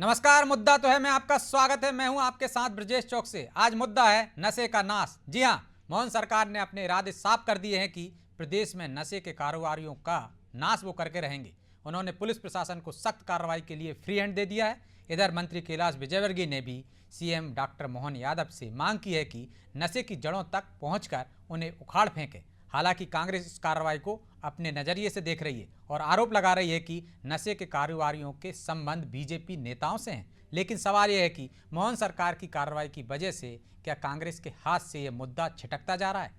नमस्कार। मुद्दा तो है मैं आपका स्वागत है। मैं हूं आपके साथ ब्रजेश चौक से। आज मुद्दा है नशे का नाश। जी हां, मोहन सरकार ने अपने इरादे साफ कर दिए हैं कि प्रदेश में नशे के कारोबारियों का नाश वो करके रहेंगे। उन्होंने पुलिस प्रशासन को सख्त कार्रवाई के लिए फ्री हैंड दे दिया है। इधर मंत्री कैलाश विजयवर्गीय ने भी सीएम डॉक्टर मोहन यादव से मांग की है कि नशे की जड़ों तक पहुंचकर उन्हें उखाड़ फेंके। हालांकि कांग्रेस इस कार्रवाई को अपने नजरिए से देख रही है और आरोप लगा रही है कि नशे के कारोबारियों के संबंध बीजेपी नेताओं से हैं। लेकिन सवाल यह है कि मोहन सरकार की कार्रवाई की वजह से क्या कांग्रेस के हाथ से यह मुद्दा छिटकता जा रहा है?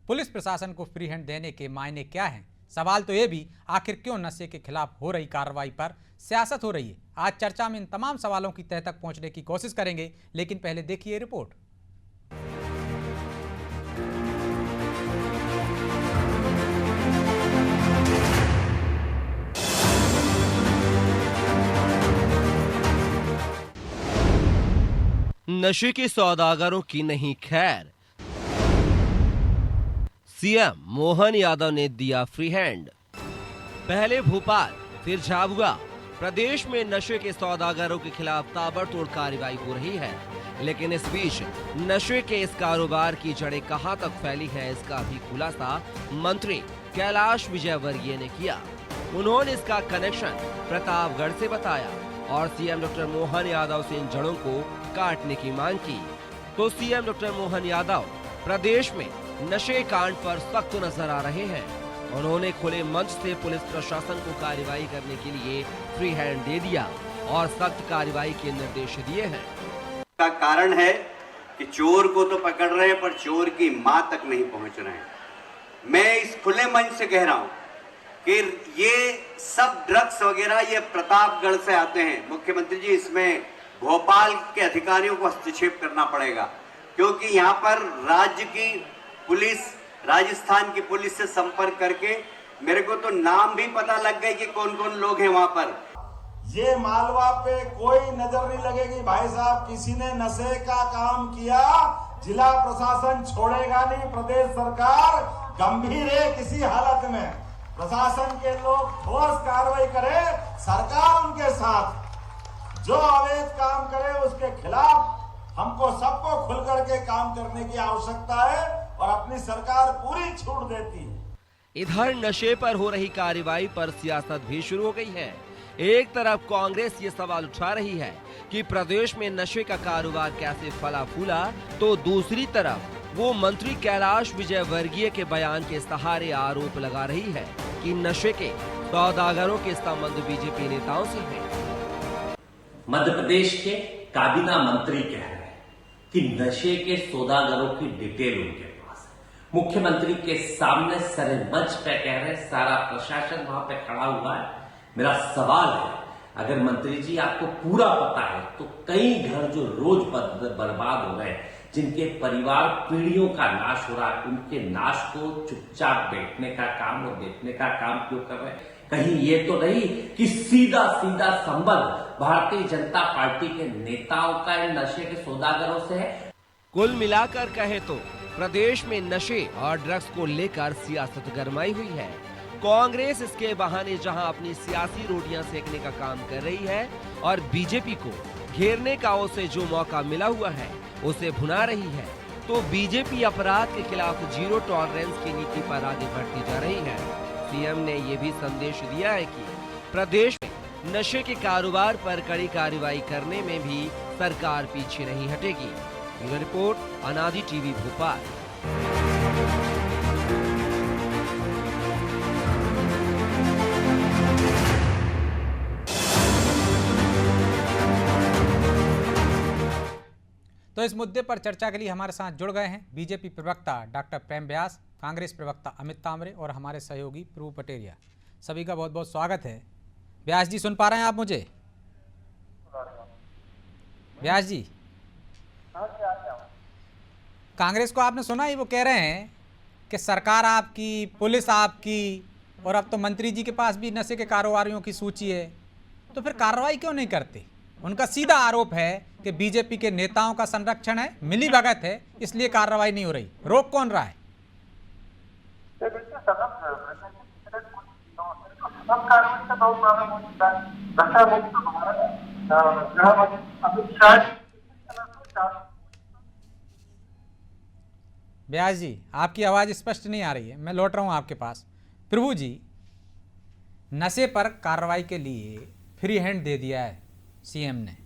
पुलिस प्रशासन को फ्री हैंड देने के मायने क्या हैं? सवाल तो ये भी, आखिर क्यों नशे के खिलाफ हो रही कार्रवाई पर सियासत हो रही है? आज चर्चा में इन तमाम सवालों की तह तक पहुंचने की कोशिश करेंगे, लेकिन पहले देखिए रिपोर्ट। नशे के सौदागरों की नहीं खैर, सीएम मोहन यादव ने दिया फ्री हैंड। पहले भोपाल फिर झाबुआ, प्रदेश में नशे के सौदागरों के खिलाफ ताबड़तोड़ कार्रवाई हो रही है। लेकिन इस बीच नशे के इस कारोबार की जड़ें कहां तक फैली है, इसका भी खुलासा मंत्री कैलाश विजयवर्गीय ने किया। उन्होंने इसका कनेक्शन प्रतापगढ़ से बताया और सीएम डॉक्टर मोहन यादव से इन जड़ों को काटने की मांग की। तो सीएम डॉक्टर मोहन यादव प्रदेश में नशे कांड पर सख्त नजर आ रहे हैं। उन्होंने खुले मंच से पुलिस प्रशासन को कार्रवाई करने के लिए फ्री हैंड दे दिया और सख्त कार्रवाई के निर्देश दिए हैं। का कारण है कि चोर को तो पकड़ रहे हैं पर चोर की मां तक नहीं पहुंच रहे हैं। मैं इस खुले मंच से कह रहा हूं कि ये सब ड्रग्स वगैरह ये प्रतापगढ़ से आते हैं। मुख्यमंत्री जी, इसमें भोपाल के अधिकारियों को हस्तक्षेप करना पड़ेगा, क्योंकि यहाँ पर राज्य की पुलिस, राजस्थान की पुलिस से संपर्क करके मेरे को तो नाम भी पता लग गए कि कौन कौन लोग हैं वहां पर। ये मालवा पे कोई नजर नहीं लगेगी भाई साहब। किसी ने नशे का काम किया, जिला प्रशासन छोड़ेगा नहीं। प्रदेश सरकार गंभीर है, किसी हालत में प्रशासन के लोग ठोस कार्रवाई करे। सरकार उनके साथ, जो अवैध काम करे उसके खिलाफ हमको सबको खुल करके काम करने की आवश्यकता है और अपनी सरकार पूरी छूट देती है। इधर नशे पर हो रही कार्रवाई पर सियासत भी शुरू हो गई है। एक तरफ कांग्रेस ये सवाल उठा रही है कि प्रदेश में नशे का कारोबार कैसे फला फूला, तो दूसरी तरफ वो मंत्री कैलाश विजयवर्गीय के बयान के सहारे आरोप लगा रही है कि नशे के सौदागरों के संबंध बीजेपी नेताओं से है। मध्य प्रदेश के काबीना मंत्री कह रहे हैं कि नशे के सौदागरों की डिटेल उनके पास है। मुख्यमंत्री के सामने सरे मंच पे कह रहे हैं, सारा प्रशासन वहां पे खड़ा हुआ है। मेरा सवाल है, अगर मंत्री जी आपको पूरा पता है तो कई घर जो रोज बर्बाद हो रहे हैं, जिनके परिवार पीढ़ियों का नाश हो रहा है, उनके नाश को चुपचाप बैठने का काम और देखने का काम क्यों कर रहे हैं? कहीं ये तो नहीं कि सीधा सीधा संबंध भारतीय जनता पार्टी के नेताओं का इन नशे के सौदागरों से है? कुल मिलाकर कहे तो प्रदेश में नशे और ड्रग्स को लेकर सियासत गरमाई हुई है। कांग्रेस इसके बहाने जहां अपनी सियासी रोटियां सेकने का काम कर रही है और बीजेपी को घेरने का उसे जो मौका मिला हुआ है उसे भुना रही है, तो बीजेपी अपराध के खिलाफ जीरो टॉलरेंस की नीति पर आगे बढ़ती जा रही है। सीएम ने ये भी संदेश दिया है कि प्रदेश में नशे के कारोबार पर कड़ी कार्रवाई करने में भी सरकार पीछे नहीं हटेगी। ब्यूरो रिपोर्ट, अनादि टीवी भोपाल। तो इस मुद्दे पर चर्चा के लिए हमारे साथ जुड़ गए हैं बीजेपी प्रवक्ता डॉक्टर प्रेम व्यास, कांग्रेस प्रवक्ता अमित तामरे और हमारे सहयोगी प्रभु पटेरिया। सभी का बहुत बहुत स्वागत है। व्यास जी, सुन पा रहे हैं आप मुझे? व्यास जी, कांग्रेस को आपने सुना ही, वो कह रहे हैं कि सरकार आपकी, पुलिस आपकी, और अब तो मंत्री जी के पास भी नशे के कारोबारियों की सूची है, तो फिर कार्रवाई क्यों नहीं करते? उनका सीधा आरोप है कि बीजेपी के नेताओं का संरक्षण है, मिली भगत है, इसलिए कार्रवाई नहीं हो रही। रोक कौन रहा है? अमित शाह व्यास जी, आपकी आवाज़ स्पष्ट नहीं आ रही है, मैं लौट रहा हूँ आपके पास। प्रभु जी, नशे पर कार्रवाई के लिए फ्री हैंड दे दिया है सीएम ने।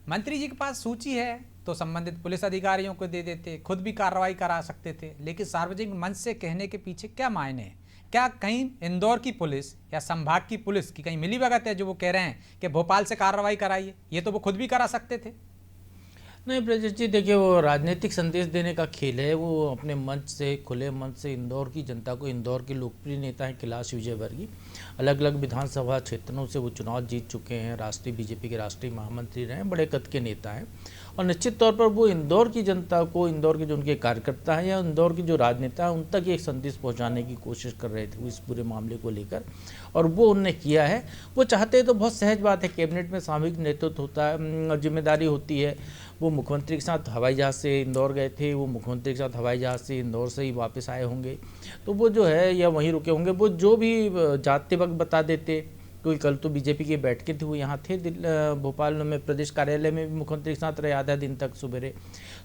मंत्री जी के पास सूची है तो संबंधित पुलिस अधिकारियों को दे देते, खुद भी कार्रवाई करा सकते थे, लेकिन सार्वजनिक मंच से कहने के पीछे क्या मायने हैं? क्या कहीं इंदौर की पुलिस या संभाग की पुलिस की कहीं मिलीभगत है जो वो कह रहे हैं कि भोपाल से कार्रवाई कराइए? ये तो वो खुद भी करा सकते थे। नहीं ब्रजेश जी, देखिए वो राजनीतिक संदेश देने का खेल है। वो अपने मंच से, खुले मंच से इंदौर की जनता को, इंदौर के लोकप्रिय नेता हैं कैलाश विजयवर्गीय, अलग अलग विधानसभा क्षेत्रों से वो चुनाव जीत चुके हैं, राष्ट्रीय बीजेपी के राष्ट्रीय महामंत्री रहे हैं, बड़े कद के नेता हैं और निश्चित तौर पर वो इंदौर की जनता को, इंदौर के जो उनके कार्यकर्ता हैं या इंदौर के जो राजनेता हैं उन तक एक संदेश पहुँचाने की कोशिश कर रहे थे इस पूरे मामले को लेकर, और वो उन्होंने किया है। वो चाहते हैं तो बहुत सहज बात है, कैबिनेट में सामूहिक नेतृत्व होता है, जिम्मेदारी होती है। वो मुख्यमंत्री के साथ हवाई जहाज़ से इंदौर गए थे, वो मुख्यमंत्री के साथ हवाई जहाज़ से इंदौर से ही वापस आए होंगे, तो वो जो है या वहीं रुके होंगे, वो जो भी जाते वक्त बता देते। क्योंकि कल तो बीजेपी की बैठकें थी, वो यहाँ थे भोपाल में प्रदेश कार्यालय में भी मुख्यमंत्री के साथ रहे आधा दिन तक सुबह,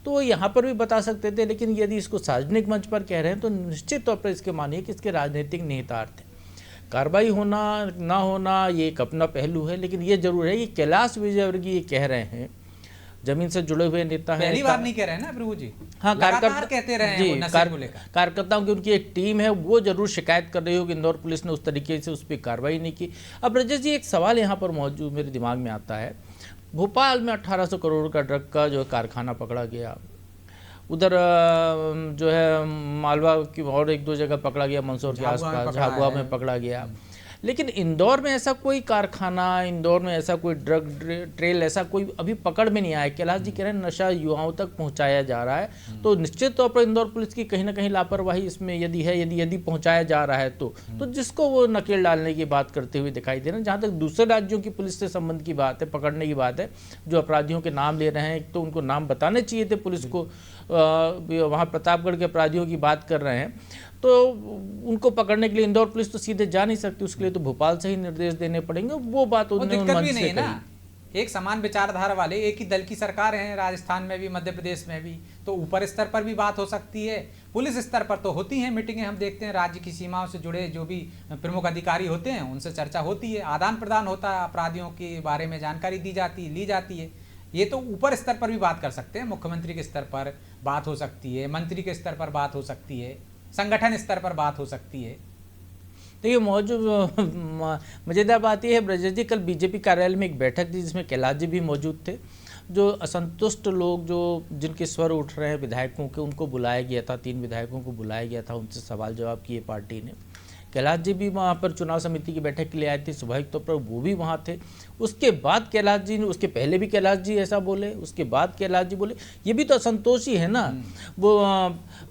तो वो यहाँ पर भी बता सकते थे। लेकिन यदि इसको सार्वजनिक मंच पर कह रहे हैं तो निश्चित तौर पर इसके मानिए कि इसके राजनीतिक निहितार्थ हैं। कार्रवाई होना ना होना ये एक अपना पहलू है, लेकिन ये जरूर है कि कैलाश विजयवर्गीय ये कह रहे हैं, जमीन से जुड़े हुए नेता है। पहली बार नहीं कह रहे हैं ना प्रभु जी, हाँ, लगातार कहते रहे हैं वो नशे को लेकर। कार्यकर्ताओं की उनकी एक टीम है, वो जरूर शिकायत कर रही हो कि इंदौर पुलिस ने उस तरीके से उस पर कार्रवाई नहीं की। अब रजत जी, एक सवाल यहाँ पर मौजूद मेरे दिमाग में आता है। भोपाल में 1800 करोड़ का ड्रग का जो है कारखाना पकड़ा गया, उधर जो है मालवा की और एक दो जगह पकड़ा गया, मंदसौर के आसपास झाबुआ में पकड़ा गया, लेकिन इंदौर में ऐसा कोई कारखाना, इंदौर में ऐसा कोई ड्रग ट्रेल ऐसा कोई अभी पकड़ में नहीं आया। कैलाश जी कह रहे हैं नशा युवाओं तक पहुंचाया जा रहा है, तो निश्चित तौर पर इंदौर पुलिस की कहीं ना कहीं लापरवाही इसमें यदि है, यदि पहुंचाया जा रहा है तो जिसको वो नकेल डालने की बात करते हुए दिखाई दे रहे हैं। जहाँ तक दूसरे राज्यों की पुलिस से संबंध की बात है, पकड़ने की बात है, जो अपराधियों के नाम ले रहे हैं, तो उनको नाम बताने चाहिए थे पुलिस को। वहाँ प्रतापगढ़ के अपराधियों की बात कर रहे हैं, तो उनको पकड़ने के लिए इंदौर पुलिस तो सीधे जा नहीं सकती, उसके लिए तो भोपाल से ही निर्देश देने पड़ेंगे। वो बात उन्होंने दिक्कत भी नहीं है ना, एक समान विचारधारा वाले एक ही दल की सरकार है, राजस्थान में भी मध्य प्रदेश में भी, तो ऊपर स्तर पर भी बात हो सकती है, पुलिस स्तर पर तो होती हैं मीटिंगें। हम देखते हैं राज्य की सीमाओं से जुड़े जो भी प्रमुख अधिकारी होते हैं उनसे चर्चा होती है, आदान प्रदान होता है, अपराधियों के बारे में जानकारी दी जाती है। ये तो ऊपर स्तर पर भी बात कर सकते हैं, मुख्यमंत्री के स्तर पर बात हो सकती है, मंत्री के स्तर पर बात हो सकती है, संगठन स्तर पर बात हो सकती है। तो ये मौजूद मज़ेदार बात यह है ब्रजेश जी, कल बीजेपी कार्यालय में एक बैठक थी जिसमें कैलाश जी भी मौजूद थे। जो असंतुष्ट लोग, जो जिनके स्वर उठ रहे हैं विधायकों के, उनको बुलाया गया था, 3 विधायकों को बुलाया गया था, उनसे सवाल जवाब किए पार्टी ने। कैलाश जी भी वहाँ पर चुनाव समिति की बैठक के लिए आए थे, स्वाभाविक तौर पर वो भी वहाँ थे। उसके बाद कैलाश जी ने, उसके पहले भी कैलाश जी ऐसा बोले, उसके बाद कैलाश जी बोले, ये भी तो असंतोष ही है ना। वो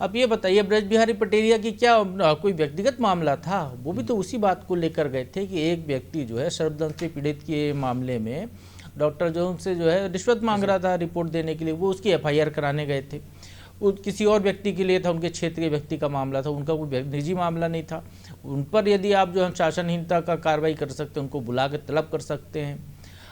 अब ये बताइए, ब्रज बिहारी पटेरिया की क्या कोई व्यक्तिगत मामला था? वो भी तो उसी बात को लेकर गए थे कि एक व्यक्ति जो है सर्पदंश से पीड़ित के मामले में डॉक्टर जो उनसे जो है रिश्वत मांग रहा था रिपोर्ट देने के लिए, वो उसकी FIR कराने गए थे। वो किसी और व्यक्ति के लिए था, उनके क्षेत्र के व्यक्ति का मामला था, उनका कोई निजी मामला नहीं था। उन पर यदि आप जो अनुशासनहीनता का कार्रवाई कर सकते हैं, उनको बुला कर तलब कर सकते हैं।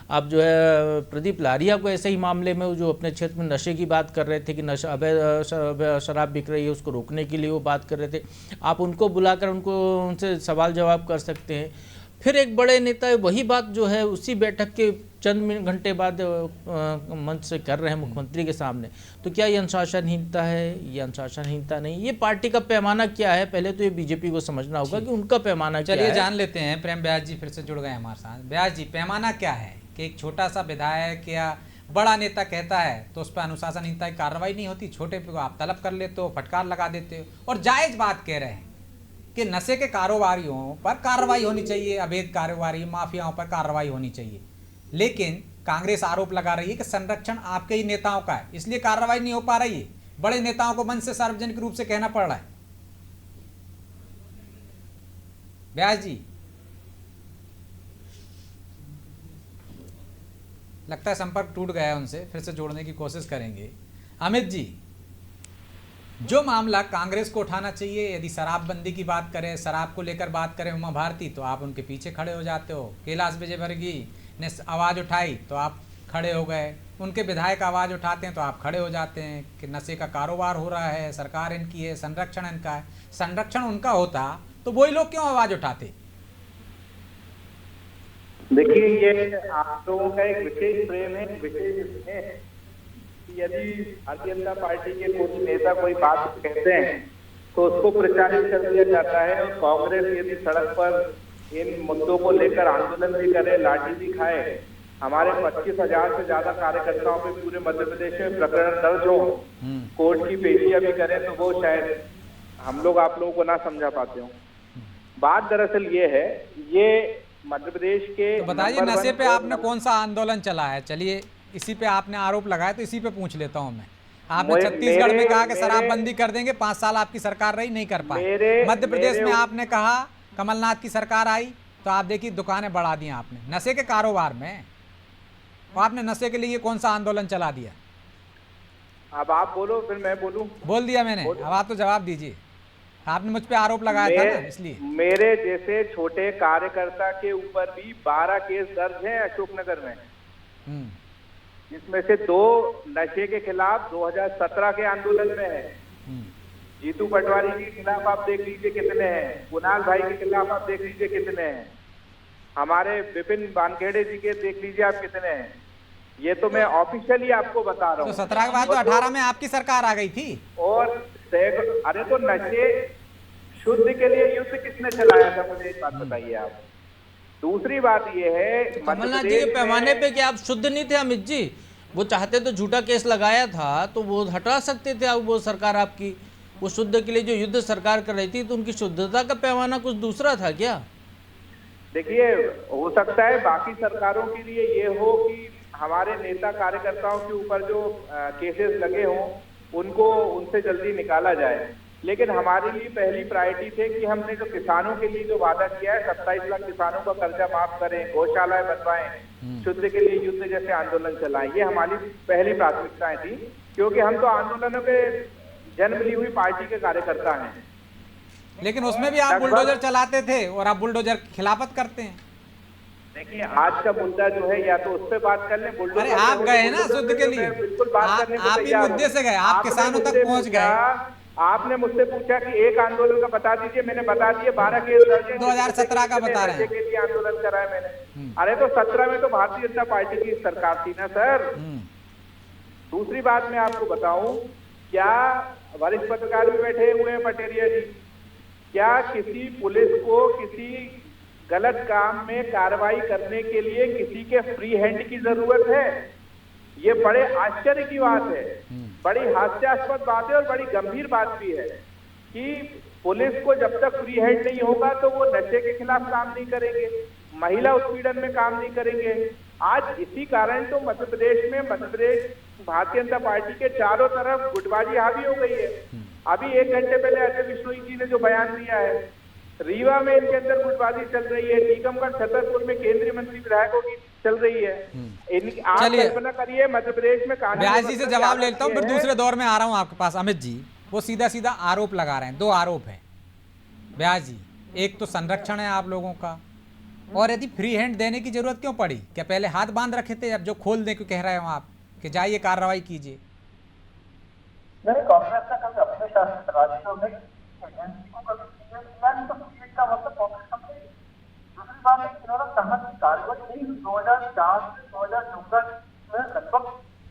आप जो है प्रदीप लारिया को ऐसे ही मामले में जो अपने क्षेत्र में नशे की बात कर रहे थे कि नशा अवैध शराब बिक रही है, उसको रोकने के लिए वो बात कर रहे थे, आप उनको बुलाकर उनसे सवाल जवाब कर सकते हैं। फिर एक बड़े नेता वही बात जो है उसी बैठक के चंद घंटे बाद मंच से कर रहे हैं मुख्यमंत्री के सामने, तो क्या ये अनुशासनहीनता है? ये अनुशासनहीनता नहीं, ये पार्टी का पैमाना क्या है? पहले तो ये बीजेपी को समझना होगा कि उनका पैमाना क्या है। चलिए जान लेते हैं, प्रेम व्यास जी फिर से जुड़ गए हमारे साथ। व्यास जी, पैमाना क्या है कि एक छोटा सा विधायक या बड़ा नेता कहता है तो उस पर अनुशासनहीनता की कार्रवाई नहीं होती, छोटे पे आप तलब कर लेते हो, फटकार लगा देते हो, और जायज बात कह रहे हैं कि नशे के कारोबारियों पर कार्रवाई होनी चाहिए, अवैध कारोबारी माफियाओं पर कार्रवाई होनी चाहिए। लेकिन कांग्रेस आरोप लगा रही है कि संरक्षण आपके ही नेताओं का है, इसलिए कार्रवाई नहीं हो पा रही है, बड़े नेताओं को मंच से सार्वजनिक रूप से कहना पड़ रहा है। व्यास जी, लगता है संपर्क टूट गया उनसे, फिर से जोड़ने की कोशिश करेंगे। अमित जी, जो मामला कांग्रेस को उठाना चाहिए, यदि शराबबंदी की बात करें, शराब को लेकर बात करें उमा भारती, तो आप उनके पीछे खड़े हो जाते हो। कैलाश विजयवर्गीय ने आवाज उठाई तो आप खड़े हो गए, उनके विधायक आवाज़ उठाते हैं तो आप खड़े हो जाते हैं कि नशे का कारोबार हो रहा है, सरकार इनकी है, संरक्षण इनका है। संरक्षण उनका होता तो वही लोग क्यों आवाज़ उठाते? देखिए, ये आप लोगों का एक विशेष प्रेम है, विशेष है कि यदि भारतीय जनता पार्टी के कुछ नेता कोई बात कहते हैं तो उसको प्रचारित कर दिया जाता है, और कांग्रेस यदि सड़क पर इन मुद्दों को लेकर आंदोलन भी करे, लाठी भी खाए, हमारे 25,000 से ज्यादा कार्यकर्ताओं पे पूरे मध्य प्रदेश में प्रकरण दर्ज हो, कोर्ट की पेशियां भी करें, तो वो शायद हम लोग आप लोगों को ना समझा पाते हो। बात दरअसल ये है, ये मध्य प्रदेश के तो बताइए, नशे पे आपने कौन सा आंदोलन चलाया है? चलिए, इसी पे आपने आरोप लगाया तो इसी पे पूछ लेता हूं मैं। आपने छत्तीसगढ़ में कहा कि शराबबंदी कर देंगे, 5 साल आपकी सरकार रही, नहीं कर पाए। मध्य प्रदेश में आपने कहा कमलनाथ की सरकार आई तो आप देखिए दुकानें बढ़ा दी आपने नशे के कारोबार में। तो आपने नशे के लिए कौन सा आंदोलन चला दिया? अब आप बोलो फिर मैं बोलूं? बोल दिया मैंने, अब आप तो जवाब दीजिए। आपने मुझ पे आरोप लगाया था ना, इसलिए। मेरे जैसे छोटे कार्यकर्ता के ऊपर भी 12 केस दर्ज हैं अशोकनगर में, जिसमें से 2 नशे के खिलाफ 2017 के आंदोलन में है। जीतू पटवारी के खिलाफ आप देख लीजिए कितने हैं, कुणाल भाई के खिलाफ आप देख लीजिए कितने हैं, हमारे विपिन वानखेड़े जी के देख लीजिए आप कितने हैं। ये तो मैं ऑफिशियली आपको बता रहा हूँ। तो 17 के बाद तो 18 में आपकी सरकार आ गई थी। और अरे तो नशे शुद्ध के लिए युद्ध किसने चलाया था, मुझे एक बात बताइए आप। दूसरी बात ये है, कमलनाथ जी के पैमाने पे क्या आप शुद्ध नहीं थे अमित जी? वो चाहते तो झूठा केस लगाया था तो वो हटा सकते थे, अब वो सरकार आपकी वो शुद्ध के लिए जो युद्ध सरकार कर रही थी, तो उनकी शुद्धता का पैमाना कुछ दूसरा था क्या? देखिए, हो सकता है बाकी सरकारों के लिए ये हो कि हमारे नेता कार्यकर्ताओं के ऊपर जो केसेस लगे हों उनको उनसे जल्दी निकाला जाए, लेकिन हमारे लिए पहली प्रायोरिटी थे कि हमने जो किसानों के लिए जो वादा किया है, 27 लाख किसानों का कर्जा माफ करें, गौशालाएं बनवाएं, शुद्ध के लिए युद्ध जैसे आंदोलन चलाएं, ये हमारी पहली प्राथमिकताएं थी, क्योंकि हम तो आंदोलनों के जन्म ली हुई पार्टी के कार्यकर्ता हैं। लेकिन उसमें भी आप बुलडोजर चलाते थे और आप बुलडोजर की खिलाफत करते हैं। देखिए, आज का मुद्दा जो है, या तो उस पर बात कर लें, बुलडोजर। अरे आप गए ना शुद्ध के लिए, आप ही मुद्दे से गए, आप किसानों तक पहुंच गए। आपने मुझसे पूछा कि एक आंदोलन का बता दीजिए, मैंने बता दिए 12 केस दर्ज 2017 का बता रहे हैं के लिए आंदोलन कराया मैंने। अरे तो 17 में तो भारतीय जनता पार्टी की सरकार थी ना सर। दूसरी बात मैं आपको बताऊं, क्या वरिष्ठ पत्रकार भी बैठे हुए हैं पटेरिया जी, क्या किसी पुलिस को किसी गलत काम में कार्रवाई करने के लिए किसी के फ्री हैंड की जरूरत है? ये बड़े आश्चर्य की बात है, बड़ी हास्यास्पद बात है और बड़ी गंभीर बात भी है कि पुलिस को जब तक फ्री हैंड नहीं होगा तो वो नशे के खिलाफ काम नहीं करेंगे, महिला उत्पीड़न में काम नहीं करेंगे। आज इसी कारण तो मध्य प्रदेश भारतीय जनता पार्टी के चारों तरफ गुटबाजी हावी हो गई है। अभी 1 घंटे पहले अजय विश्नोई जी ने जो बयान दिया है, रीवा में इनके अंदर गुटबाजी चल रही है, टीकमगढ़ छतरपुर में केंद्रीय मंत्री विधायकों की चल रही है। आप कल्पना करिए मध्य प्रदेश में व्यास जी से जवाब लेता हूँ, फिर दूसरे दौर में आ रहा हूँ आपके पास। अमित जी वो सीधा सीधा आरोप लगा रहे हैं, 2 आरोप है व्यास जी। एक तो संरक्षण है आप लोगों का, और यदि फ्री हैंड देने की जरूरत क्यों पड़ी? क्या पहले हाथ बांध रखे थे? अब जो खोल दे क्यों कह रहे हो आप कि जाइए कार्रवाई कीजिए? नहीं, कांग्रेस का कभी अपने शासित राज्यों में एजेंसी को कभी तो का मतलब कांग्रेस कंपनी। दूसरी बात है, इन्होंने कहा कि कार्रवाई नहीं हुई। 2004 से 2014 में लगभग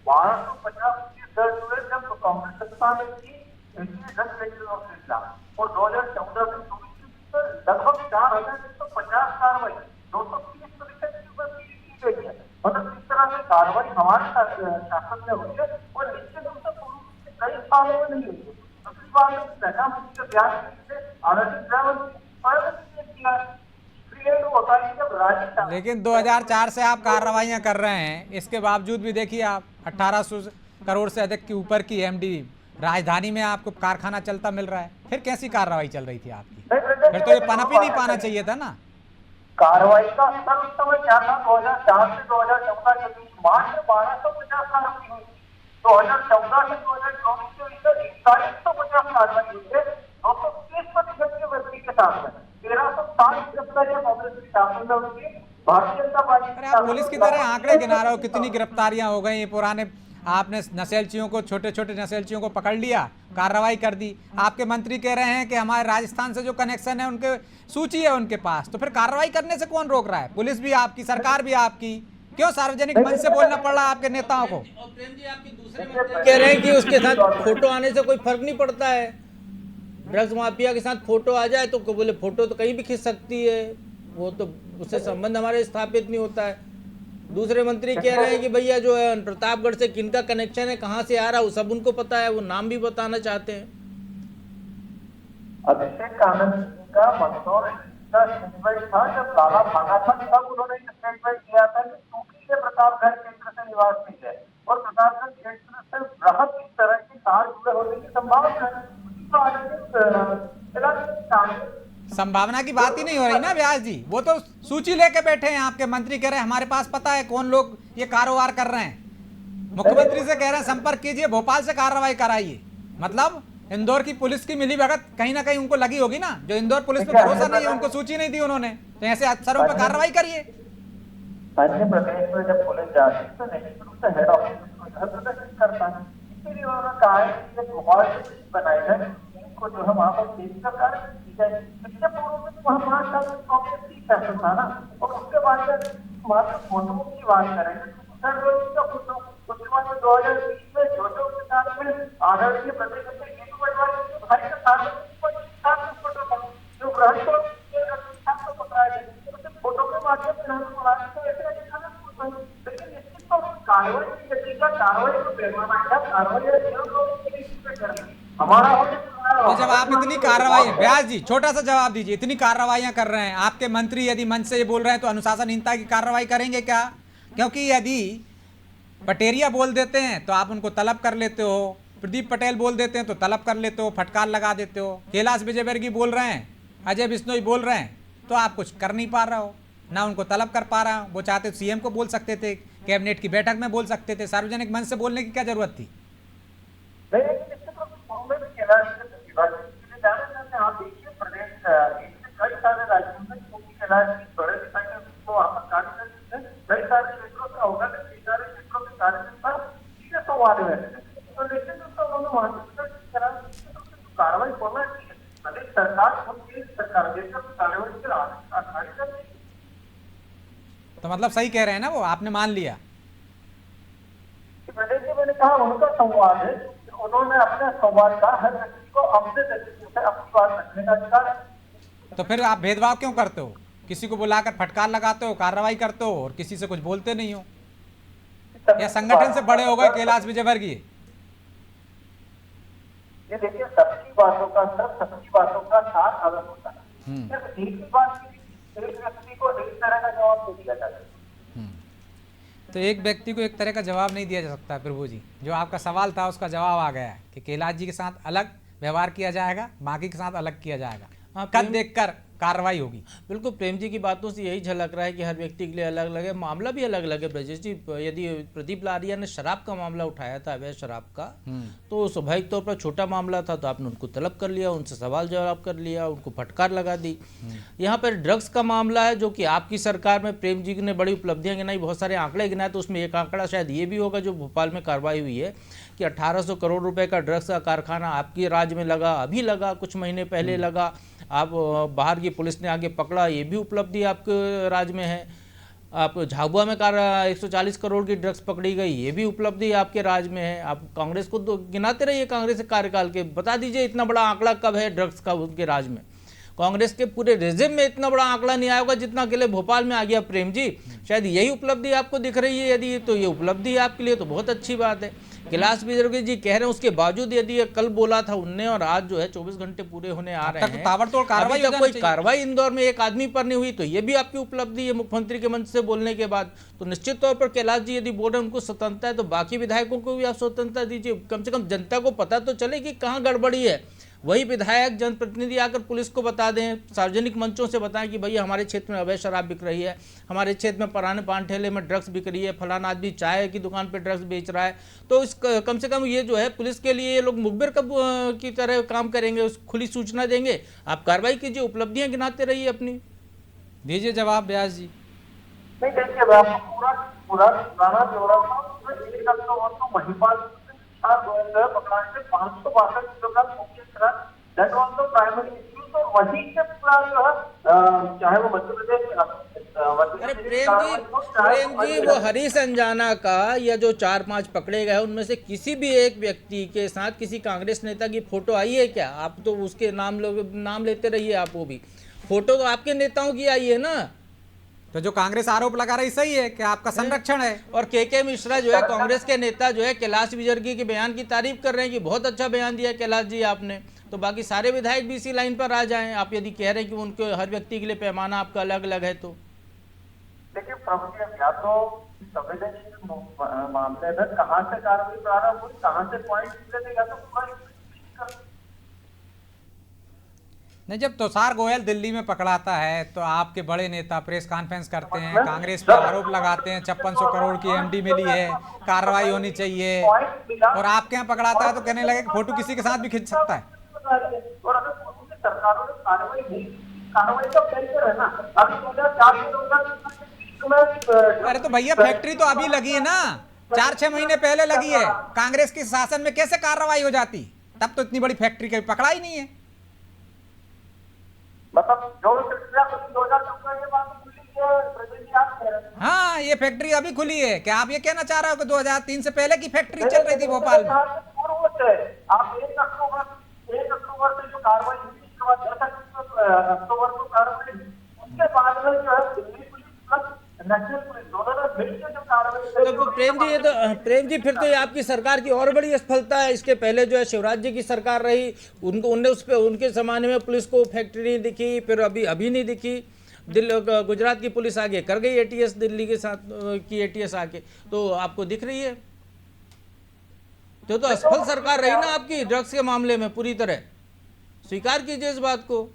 1250 केस दर्ज हुए जब कांग्रेस सत्ता में थी, इसलिए 10 लेजिस्लेटिव के खिलाफ, और 2014 से 2024 में लगभग 4150 कार्रवाई 230% की ऊपर की गई है। मतलब इस तरह से कार्रवाई हमारे शासन में हुई है और निश्चित रूप से कई सालों में नहीं हुई। दूसरी बात है, प्रधानमंत्री के बयान से लेकिन 2004 से आप कार्रवाइयां कर रहे हैं, इसके बावजूद भी देखिए आप 1800 करोड़ से अधिक के ऊपर की एमडी राजधानी में आपको कारखाना चलता मिल रहा है, फिर कैसी कार्रवाई चल रही थी आपकी? फिर तो ये पनप ही नहीं पाना चाहिए था ना। कार्रवाई का स्तर उस समय क्या था? 2004 से 2014 के बीच मात्र 1250 कार्रवाई हुई। 2014 से 2024 के भीतर 4150 कार्रवाई हुई है, 230% की वृद्धि के साथ में 1360 गिरफ्तारियां कांग्रेस के शासन में हुई, भारतीय जनता पार्टी अरे आप पुलिस की तरह आंकड़े गिना रहे हो, कितनी गिरफ्तारियां हो गई पुराने, आपने नशेलचियों को, छोटे छोटे नशेलचियों को पकड़ लिया, कार्रवाई कर दी। आपके मंत्री कह रहे हैं कि हमारे राजस्थान से जो कनेक्शन है उनके सूची है उनके पास, तो फिर कार्रवाई करने से कौन रोक रहा है? पुलिस भी आपकी, सरकार भी आपकी, क्यों सार्वजनिक मंच से बोलना पड़ रहा है आपके नेताओं को? कह रहे हैं कि उसके साथ फोटो आने से कोई फर्क नहीं पड़ता है, ड्रग्स माफिया के साथ फोटो आ जाए तो बोले फोटो तो कहीं भी खींच सकती है, वो तो उससे संबंध हमारे स्थापित नहीं होता है। दूसरे मंत्री कह रहे हैं कि भैया जो है प्रतापगढ़ से किनका कनेक्शन है, कहाँ से आ रहा है, वो सब उनको पता है, वो नाम भी बताना चाहते हैं। अभिषेक आनंद जी का मंदसौर का स्टेटमेंट था, जब लाला भागा था तब उन्होंने स्टेटमेंट दिया था कि चूंकि ये प्रतापगढ़ क्षेत्र से निवासी है और प्रतापगढ़ क्षेत्र से बृहद इस तरह के तार जुड़े होने की संभावना है। संभावना की बात ही नहीं हो रही ना व्यास जी, वो तो सूची लेके बैठे हैं आपके मंत्री, कह रहे हैं हमारे पास पता है कौन लोग ये कारोबार कर रहे हैं। मुख्यमंत्री से कह रहे हैं संपर्क कीजिए, भोपाल से कार्रवाई कराइए। मतलब इंदौर की पुलिस की मिलीभगत कहीं ना कहीं उनको लगी होगी ना, जो इंदौर पुलिस पे भरोसा नहीं है, उनको सूची नहीं दी उन्होंने, तो ऐसे अफसरों पर कार्रवाई करिए। अन्य प्रदेश में जब पुलिस जाती है तो निश्चित रूप से हेड ऑफिस को इधर प्रदर्शित करता है, इसलिए उन्होंने कहा है कि ये भोपाल से बनाई जाए को जो है वहाँ पर तेजी का कार्य की जाए। इसके पूर्व में तो वहाँ 5 साल की कांग्रेस की फैसला था ना, और उसके बाद मात्र फोटो की बात करेंगे तो का फोटो, उसके बाद में 2020 में जो के साथ में आदरणीय प्रदेश में भाई का साथ फोटो था जो ग्रहण को पकड़ाया गया, फोटो के माध्यम से हम ऐसे दिखाना, लेकिन निश्चित तो कार्रवाई की गति का, कार्रवाई को पैमाना का, कार्रवाई हमारा तो जब आप इतनी कार्रवाई, व्यास जी छोटा सा जवाब दीजिए, इतनी कार्रवाइयां कर रहे हैं आपके मंत्री, यदि मंच से ये बोल रहे हैं तो अनुशासनहीनता की कार्रवाई करेंगे क्या? क्योंकि यदि पटेरिया बोल देते हैं तो आप उनको तलब कर लेते हो, प्रदीप पटेल बोल देते हैं तो तलब कर लेते हो, फटकार लगा देते हो, कैलाश विजयवर्गीय बोल रहे हैं, अजय बिश्नोई बोल रहे हैं, तो आप कुछ कर नहीं पा रहे हो, ना उनको तलब कर पा रहा हूँ। वो चाहते सीएम को बोल सकते थे, कैबिनेट की बैठक में बोल सकते थे, सार्वजनिक मंच से बोलने की क्या जरूरत थी? आप देखिए प्रदेश कई सारे राज्यों में कैलाश की बड़े को वहाँ पर कार्य कई सारे क्षेत्रों से होगा, कई सारे क्षेत्रों के कार्यकर्ता सीधे संवाद में, तो निश्चित रूप से उन्होंने वहाँ कार्रवाई होना चाहिए। प्रदेश सरकार सरकार कार्रवाई कर रही, तो मतलब सही कह रहे हैं ना वो, आपने मान लिया? प्रदेश जी मैंने कहा उनका संवाद है, उन्होंने अपने संवाद का हर व्यक्ति को अपने से अपनी बात रखने का अधिकार है। तो फिर आप भेदभाव क्यों करते हो? किसी को बुलाकर फटकार लगाते हो, कार्रवाई करते हो और किसी से कुछ बोलते नहीं हो? या संगठन से बड़े हो गए कैलाश विजयवर्गीय? ये देखिए सबकी बातों का साथ अलग होता है, सिर्फ एक ही बात एक व्यक्ति को एक तरह का जवाब दे दिया जाता है। तो एक व्यक्ति को एक तरह का जवाब नहीं दिया जा सकता प्रभु जी। जो आपका सवाल था उसका जवाब आ गया है कि कैलाश जी के साथ अलग व्यवहार किया जाएगा, बाकी के साथ अलग किया जाएगा, कद देखकर कार्रवाई होगी। बिल्कुल, प्रेम जी की बातों से यही झलक रहा है कि हर व्यक्ति के लिए अलग अलग है, मामला भी अलग अलग है। ब्रजेश जी, यदि प्रदीप लारिया ने शराब का मामला उठाया था, अवैध शराब का, तो स्वाभाविक तौर पर छोटा मामला था, तो आपने उनको तलब कर लिया, उनसे सवाल जवाब कर लिया, उनको फटकार लगा दी। यहाँ पर ड्रग्स का मामला है जो कि आपकी सरकार में प्रेम जी ने बड़ी उपलब्धियां गिनाई, बहुत सारे आंकड़े गिनाए, तो उसमें एक आंकड़ा शायद ये भी होगा जो भोपाल में कार्रवाई हुई है कि 1800 करोड़ रुपए का ड्रग्स का कारखाना आपके राज्य में लगा, अभी लगा, कुछ महीने पहले लगा। आप बाहर की पुलिस ने आगे पकड़ा, ये भी उपलब्धि आपके राज्य में है। आप झाबुआ में 140 करोड़ की ड्रग्स पकड़ी गई, ये भी उपलब्धि आपके राज्य में है। आप कांग्रेस को तो गिनाते रहिए, कांग्रेस के कार्यकाल के, बता दीजिए इतना बड़ा आंकड़ा कब है ड्रग्स का उनके राज्य में। कांग्रेस के पूरे रेजिम में इतना बड़ा आंकड़ा नहीं आया होगा जितना अकेले भोपाल में आ गया प्रेम जी। शायद यही उपलब्धि आपको दिख रही है, यदि तो ये उपलब्धि है आपके लिए तो बहुत अच्छी बात है। कैलाश विजयवर्गीय जी कह रहे हैं उसके बावजूद यदि ये कल बोला था उनने और आज जो है 24 घंटे पूरे होने आ रहे हैं, ताबड़तोड़ कार्रवाई, कोई कार्रवाई इंदौर में एक आदमी पर नहीं हुई, तो ये भी आपकी उपलब्धि है मुख्यमंत्री के मंच से बोलने के बाद। तो निश्चित तौर पर कैलाश जी यदि बोल रहे हैं उनको स्वतंत्रता है, तो बाकी विधायकों को भी आप स्वतंत्रता दीजिए, कम से कम जनता को पता तो चले कि कहाँ गड़बड़ी है। वही विधायक जनप्रतिनिधि आकर पुलिस को बता दें, सार्वजनिक मंचों से बताएं कि भैया हमारे क्षेत्र में अवैध शराब बिक रही है, हमारे क्षेत्र में पुराने पान ठेले में ड्रग्स बिक रही है, फलाना आदमी चाय की दुकान पे ड्रग्स बेच रहा है। तो इस कम से कम ये जो है पुलिस के लिए ये लोग मुखबिर की तरह काम करेंगे, उस खुली सूचना देंगे। आप कार्रवाई कीजिए, उपलब्धियां गिनाते रहिए अपनी। दीजिए जवाब व्यास जी। नहीं देखिए, मैं आपको पुराना ब्यौरा था। 1 अक्टूबर को महिपाल पकड़ा के 562 किलोग्राम कोकीन शराब, that was the primary issue. तो वही से पूरा जो है, चाहे वो मध्य प्रदेश अरे प्रेम जी वो हरीश अंजाना का या जो 4-5 पकड़े गए उनमें से किसी भी एक व्यक्ति के साथ किसी कांग्रेस नेता की फोटो आई है क्या? आप तो उसके नाम लेते रहिए, आप वो भी फोटो तो आपके नेताओं की आई है ना। तो जो कांग्रेस आरोप लगा रही सही है कि आपका संरक्षण है। और के मिश्रा जो है कांग्रेस के नेता जो है कैलाश विजयवर्गीय के बयान की तारीफ कर रहे हैं कि बहुत अच्छा बयान दिया कैलाश जी आपने। तो बाकी सारे विधायक भी इसी लाइन पर आ जाएं। आप यदि कह रहे हैं कि उनके हर व्यक्ति के लिए पैमाना आपका अलग अलग है तो देखिए प्रभु जी, या तो संवेदनशील मामले में कहाँ से कार्रवाई प्रारंभ हुई, कहाँ से पॉइंट निकले, या तो पूरा नहीं। जब तुषार गोयल दिल्ली में पकड़ाता है तो आपके बड़े नेता प्रेस कॉन्फ्रेंस करते हैं, कांग्रेस पर आरोप लगाते हैं 5600 करोड़ की एमडी मिली है, कार्रवाई होनी चाहिए। और आपके यहाँ पकड़ाता है तो कहने लगे कि फोटो किसी के साथ भी खींच सकता है। और अगर सरकारों ने कार्रवाई नहीं, कार्रवाई तो कैसे है ना। अभी 2004 अरे तो भैया फैक्ट्री तो अभी लगी है ना, 4-6 महीने पहले लगी है। कांग्रेस के शासन में कैसे कार्रवाई हो जाती? तब तो इतनी बड़ी फैक्ट्री कभी पकड़ा ही नहीं है। मतलब जो प्रक्रिया 2014 के बाद खुली है, प्रेसिडेंट आप कह रहे हैं। हाँ, ये फैक्ट्री अभी खुली है। क्या आप ये कहना चाह रहे हो कि 2003 से पहले की फैक्ट्री चल रही थी भोपाल में? आप 1 अक्टूबर से जो कार्रवाई हुई, उसके बाद 10 अक्टूबर को कार्रवाई हुई, उसके बाद में जो है Delhi police plus national police दोनों ने मिलकर जो कार्रवाई। तो प्रेम जी फिर तो ये आपकी सरकार की और बड़ी असफलता है। इसके पहले जो है शिवराज जी की सरकार रही, उनने उस पे उनके जमाने में पुलिस को फैक्ट्री नहीं दिखी, फिर अभी नहीं दिखी। गुजरात की पुलिस आगे कर गई एटीएस, दिल्ली के साथ की एटीएस आके, तो आपको दिख रही है। तो असफल सरकार रही ना आपकी ड्रग्स के मामले में पूरी तरह। स्वीकार कीजिए इस बात को।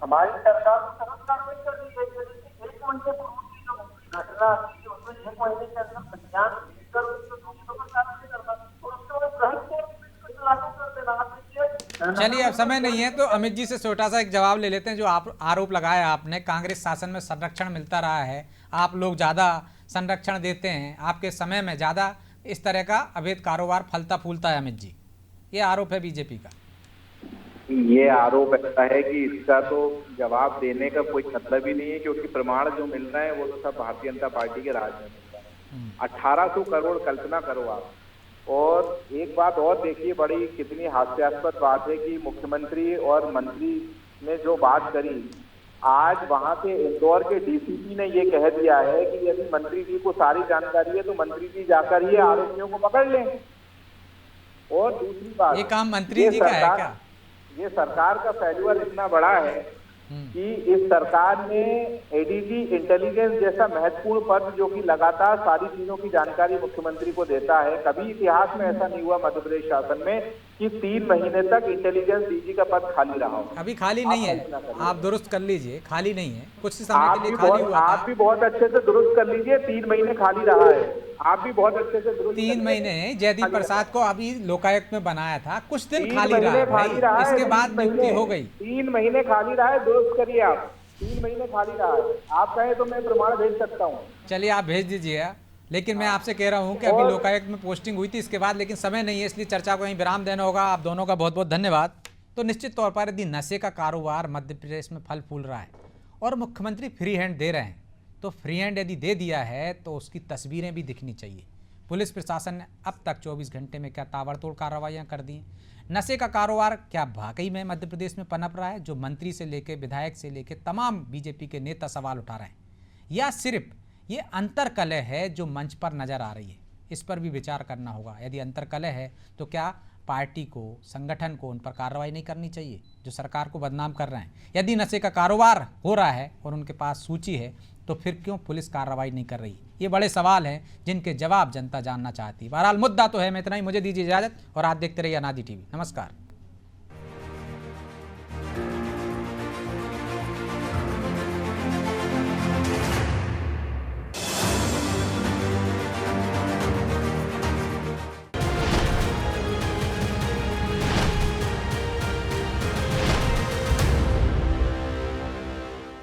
हमारी सरकार को सरल कार्रवाई कर दी गई है। 1 महीने पूर्व की जो घटना थी उसमें 1 महीने के अंदर 50 लीटर उसको दोषियों पर कार्रवाई करना और उसके बाद ग्रहण लागू कर देना। चलिए अब समय नहीं है तो अमित जी से छोटा सा एक जवाब ले लेते हैं। जो आरोप लगाया आपने, कांग्रेस शासन में संरक्षण मिलता रहा है, आप लोग ज़्यादा संरक्षण देते हैं, आपके समय में ज़्यादा इस तरह का अवैध कारोबार फलता फूलता है। अमित जी, ये आरोप है बीजेपी का। ये आरोप ऐसा है कि इसका तो जवाब देने का कोई मतलब ही नहीं है, क्योंकि प्रमाण जो मिल रहे हैं वो तो सब भारतीय जनता पार्टी के राज में मिल रहा है। 1800 करोड़ कल्पना करो आप। और एक बात और देखिए, बड़ी कितनी हास्यास्पद बात है कि मुख्यमंत्री और मंत्री ने जो बात करी, आज वहां के इंदौर के डीसीपी ने ये कह दिया है कि यदि मंत्री जी को सारी जानकारी है तो मंत्री जी जाकर ये आरोपियों को पकड़ लें। और दूसरी बात, ये काम मंत्री जी का है क्या? ये सरकार का फेल्यूर इतना बड़ा है कि इस सरकार ने एडीजी इंटेलिजेंस जैसा महत्वपूर्ण पद, जो कि लगातार सारी चीजों की जानकारी मुख्यमंत्री को देता है, कभी इतिहास में ऐसा नहीं हुआ मध्य प्रदेश शासन में कि 3 महीने तक इंटेलिजेंस डीजी का पद खाली रहा हो। अभी खाली नहीं है, आप दुरुस्त कर लीजिए, खाली नहीं है, कुछ समय के लिए खाली हुआ था। आप भी बहुत अच्छे से दुरुस्त कर लीजिए, 3 महीने खाली रहा है। आप भी बहुत अच्छे से दुरुस्त 3 महीने जयदीप प्रसाद को अभी लोकायुक्त में बनाया था, कुछ दिन खाली रहा है भाई, इसके बाद नियुक्ति हो गई। 3 महीने खाली रहा है, दुरुस्त करिए आप। 3 महीने खाली रहा है, आप कहें तो मैं प्रमाण भेज सकता हूँ। चलिए आप भेज दीजिए, लेकिन मैं आपसे कह रहा हूं कि अभी लोकायुक्त में पोस्टिंग हुई थी इसके बाद, लेकिन समय नहीं है, इसलिए चर्चा को यहीं विराम देना होगा। आप दोनों का बहुत बहुत धन्यवाद। तो निश्चित तौर पर यदि नशे का कारोबार मध्य प्रदेश में फल फूल रहा है और मुख्यमंत्री फ्री हैंड दे रहे हैं, तो फ्री हैंड यदि दे दिया है तो उसकी तस्वीरें भी दिखनी चाहिए। पुलिस प्रशासन ने अब तक 24 घंटे में क्या ताबड़तोड़ कार्रवाइयाँ कर दी। नशे का कारोबार क्या वाकई में मध्य प्रदेश में पनप रहा है, जो मंत्री से लेकर विधायक से लेकर तमाम बीजेपी के नेता सवाल उठा रहे हैं, या सिर्फ ये अंतर्कलह है जो मंच पर नजर आ रही है? इस पर भी विचार करना होगा। यदि अंतर्कलह है तो क्या पार्टी को, संगठन को उन पर कार्रवाई नहीं करनी चाहिए जो सरकार को बदनाम कर रहे हैं? यदि नशे का कारोबार हो रहा है और उनके पास सूची है तो फिर क्यों पुलिस कार्रवाई नहीं कर रही? ये बड़े सवाल हैं जिनके जवाब जनता जानना चाहती है। बहरहाल मुद्दा तो है। मैं इतना ही, मुझे दीजिए इजाजत और आप देखते रहिए अनादि टीवी। नमस्कार।